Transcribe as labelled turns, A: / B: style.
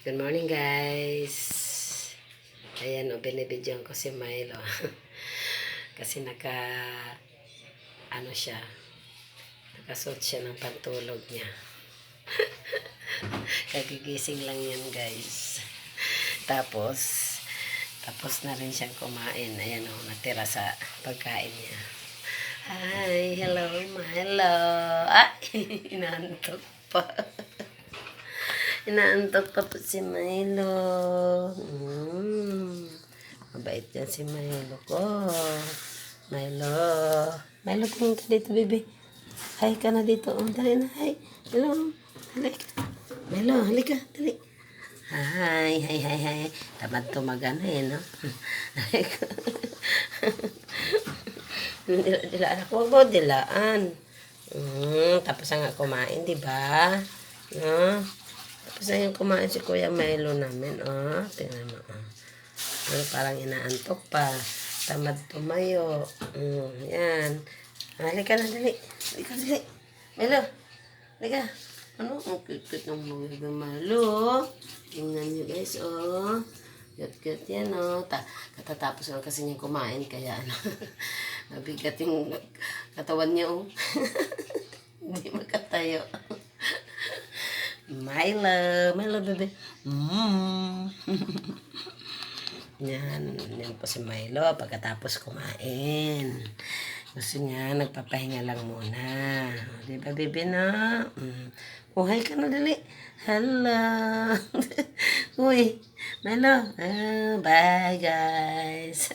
A: Good morning, guys. Ayan, binibidyoan ko si Milo. Kasi siya, nakasuot siya ng pantulog niya. Kagigising lang yan, guys. Tapos na rin siyang kumain. Ayan o, natira sa pagkain niya. Hi, hello, Milo. Inaantok pa. Inaantok pa po si Milo. Mabait yan si Milo ko. Milo, tingin ka dito, baby. Hi ka na dito. Oh, dali na, hi. Hello. Halika. Milo, halika. Dali. Hi. Tamad tumaga na eh, no? Dilaan ako. Huwag mo dilaan. Tapos nga kumain, di ba? No? Tapos na yung kumain si Kuya Milo namin. Oh, tingnan mo. Parang inaantok pa. Tamad tumayo. Yan. Halika na, dali. Halika, dali. Milo. Halika. Ano? Ang cute-cute ng mga Milo. Tingnan nyo, guys. Oh. Cute-cute yan, oh. Katatapos lang kasi niya kumain. Kaya, mabigat yung katawan niya, oh. Hindi makatayo. Milo, bebe. Yan po si Milo pagkatapos kumain. Gusto niya, nagpapahinga lang muna. Di ba, bebe, na? Uhay ka na, dali. Hello. Uy, Milo. Bye, guys.